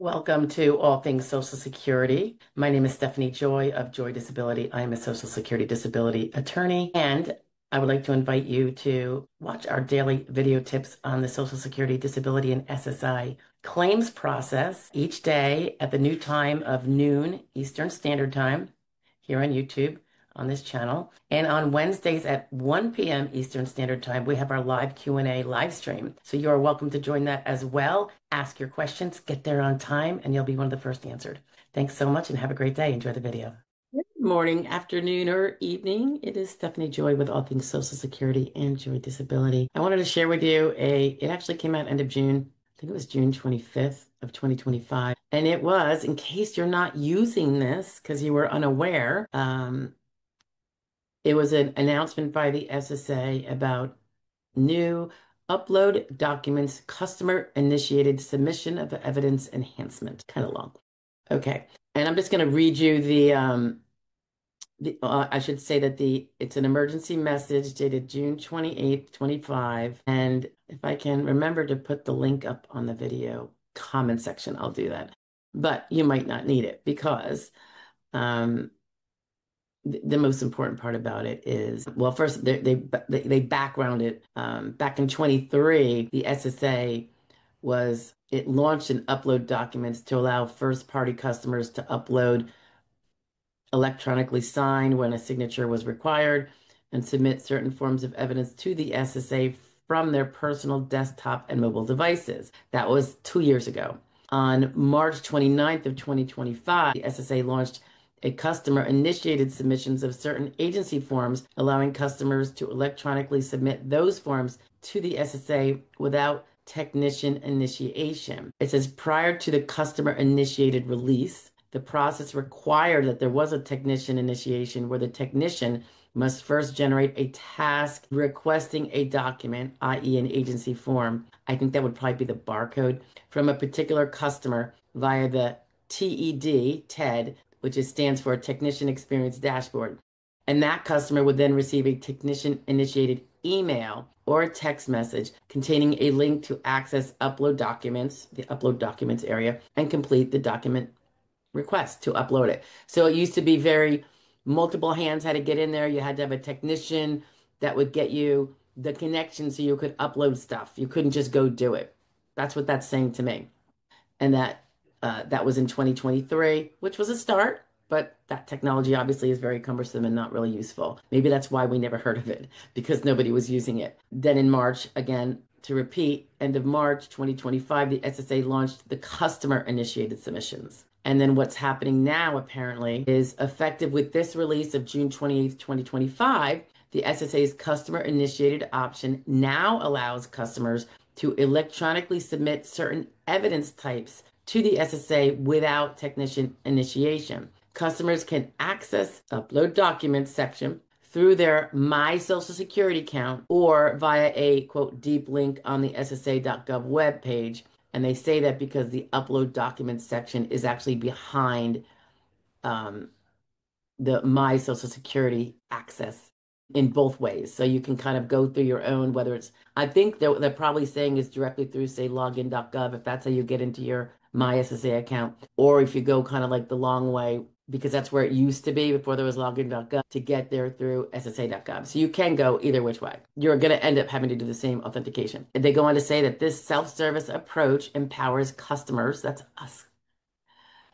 Welcome to All Things Social Security. My name is Stephanie Joy of Joy Disability. I am a Social Security disability attorney, and I would like to invite you to watch our daily video tips on the Social Security disability and SSI claims process each day at the new time of noon Eastern Standard Time here on YouTube on this channel. And on Wednesdays at 1 p.m. Eastern Standard Time, we have our live Q&A live stream. So you are welcome to join that as well. Ask your questions, get there on time, and you'll be one of the first answered. Thanks so much and have a great day. Enjoy the video. Good morning, afternoon, or evening. It is Stephanie Joy with All Things Social Security and Joy Disability. I wanted to share with you it actually came out end of June. I think it was June 25th of 2025. And it was, in case you're not using this because you were unaware, it was an announcement by the SSA about new upload documents, customer initiated submission of evidence enhancement. Kind of long. Okay. And I'm just going to read you I should say that it's an emergency message dated June 28th, 25. And if I can remember to put the link up on the video comment section, I'll do that. But you might not need it because the most important part about it is, well, first they background it. Back in 23, the SSA it launched an upload documents to allow first-party customers to upload electronically signed when a signature was required and submit certain forms of evidence to the SSA from their personal desktop and mobile devices. That was 2 years ago. On March 29th of 2025, the SSA launched a customer-initiated submissions of certain agency forms, allowing customers to electronically submit those forms to the SSA without technician initiation. It says prior to the customer-initiated release, the process required that there was a technician initiation where the technician must first generate a task requesting a document, i.e. an agency form. I think that would probably be the barcode from a particular customer via the TED, which stands for Technician Experience Dashboard. And that customer would then receive a technician-initiated email or a text message containing a link to access upload documents, the upload documents area, and complete the document request to upload it. So it used to be very multiple hands had to get in there. You had to have a technician that would get you the connection so you could upload stuff. You couldn't just go do it. That's what that's saying to me. And that was in 2023, which was a start, but that technology obviously is very cumbersome and not really useful. Maybe that's why we never heard of it, because nobody was using it. Then in March, again, to repeat, end of March 2025, the SSA launched the customer-initiated submissions. And then what's happening now, apparently, is effective with this release of June 28th, 2025, the SSA's customer-initiated option now allows customers to electronically submit certain evidence types to the SSA without technician initiation. Customers can access upload documents section through their My Social Security account or via a, quote, deep link on the SSA.gov webpage. And they say that because the upload documents section is actually behind the My Social Security access in both ways. So you can kind of go through your own, whether it's, I think they're probably saying is directly through, say, login.gov, if that's how you get into your My SSA account, or if you go kind of like the long way, because that's where it used to be before there was login.gov, to get there through SSA.gov. So you can go either which way. You're going to end up having to do the same authentication. And they go on to say that this self-service approach empowers customers, that's us,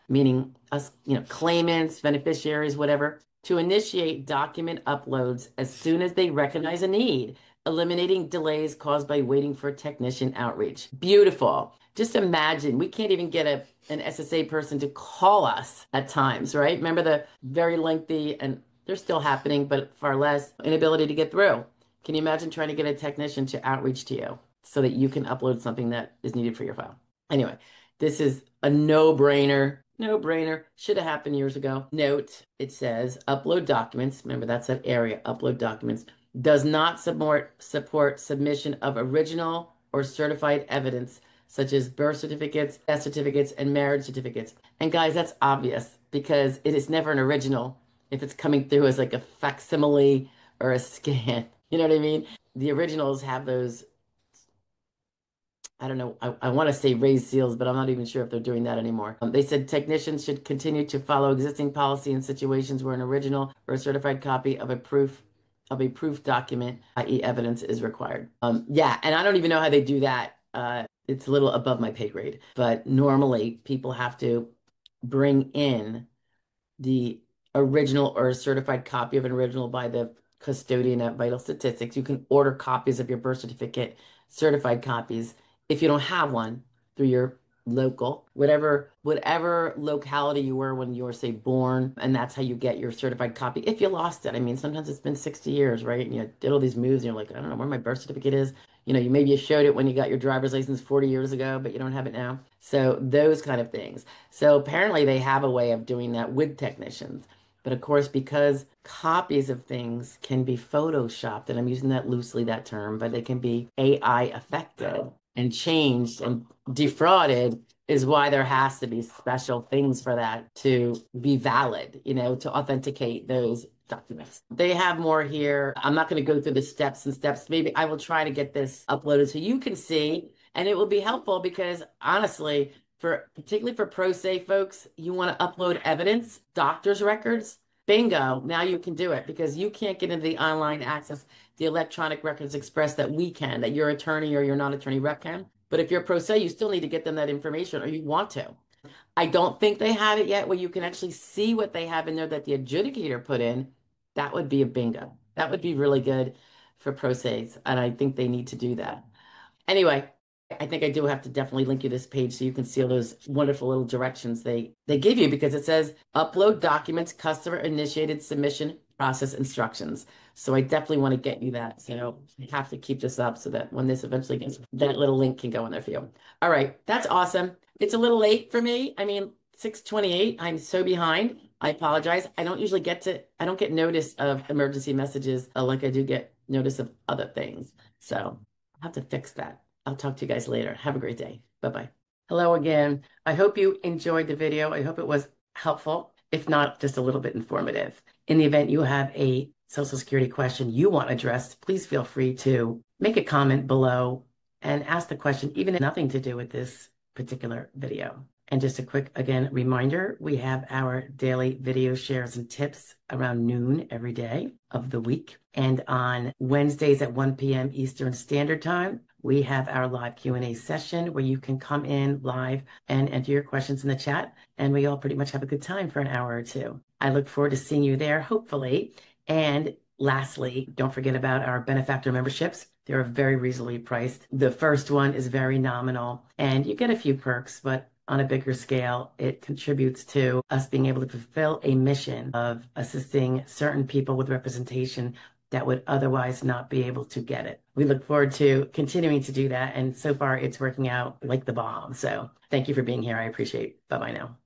meaning us, claimants, beneficiaries, whatever, to initiate document uploads as soon as they recognize a need, eliminating delays caused by waiting for technician outreach. Beautiful. Just imagine, we can't even get an SSA person to call us at times, right? Remember the very lengthy, and they're still happening, but far less, inability to get through. Can you imagine trying to get a technician to outreach to you so that you can upload something that is needed for your file? Anyway, this is a no-brainer. No-brainer. Should have happened years ago. Note, it says upload documents. Remember, that's that area, upload documents. Does not support submission of original or certified evidence, such as birth certificates, death certificates, and marriage certificates. And guys, that's obvious because it is never an original if it's coming through as like a facsimile or a scan. You know what I mean? The originals have those I don't know. I want to say raise seals, but I'm not even sure if they're doing that anymore. They said technicians should continue to follow existing policy in situations where an original or a certified copy of a proof document, i.e. evidence, is required. Yeah, and I don't even know how they do that. It's a little above my pay grade, but normally people have to bring in the original or a certified copy of an original by the custodian at Vital Statistics. You can order copies of your birth certificate, certified copies, if you don't have one through your local, whatever locality you were when you were, say, born, and that's how you get your certified copy. If you lost it, I mean, sometimes it's been 60 years, right? And you did all these moves, and you're like, I don't know where my birth certificate is. You maybe you showed it when you got your driver's license 40 years ago, but you don't have it now. So those kind of things. So apparently they have a way of doing that with technicians. But of course, because copies of things can be photoshopped, and I'm using that loosely, that term, but they can be AI affected and changed and defrauded, is why there has to be special things for that to be valid, to authenticate those documents. They have more here. I'm not going to go through the steps and steps. Maybe I will try to get this uploaded so you can see, and it will be helpful because honestly, particularly for pro se folks, you want to upload evidence, doctor's records. Bingo, now you can do it because you can't get into the online access, the electronic records express that we can, that your attorney or your non-attorney rep can. But if you're pro se, you still need to get them that information or you want to. I don't think they have it yet where you can actually see what they have in there that the adjudicator put in. That would be a bingo. That would be really good for pro ses. And I think they need to do that. Anyway, I think I do have to definitely link you this page so you can see all those wonderful little directions they give you because it says upload documents, customer initiated submission process instructions. So I definitely want to get you that. So I have to keep this up so that when this eventually gets, that little link can go in there for you. All right, that's awesome. It's a little late for me. I mean, 6:28. I'm so behind. I apologize. I don't get notice of emergency messages like I do get notice of other things. So I'll have to fix that. I'll talk to you guys later. Have a great day. Bye-bye. Hello again. I hope you enjoyed the video. I hope it was helpful, if not just a little bit informative. In the event you have a Social Security question you want addressed, please feel free to make a comment below and ask the question, even if nothing to do with this particular video. And just a quick, again, reminder, we have our daily video shares and tips around noon every day of the week. And on Wednesdays at 1 p.m. Eastern Standard Time, we have our live Q&A session where you can come in live and enter your questions in the chat. And we all pretty much have a good time for an hour or two. I look forward to seeing you there, hopefully. And lastly, don't forget about our benefactor memberships. They're very reasonably priced. The first one is very nominal and you get a few perks, but on a bigger scale, it contributes to us being able to fulfill a mission of assisting certain people with representation that would otherwise not be able to get it. We look forward to continuing to do that. And so far it's working out like the bomb. So thank you for being here. I appreciate it. Bye-bye now.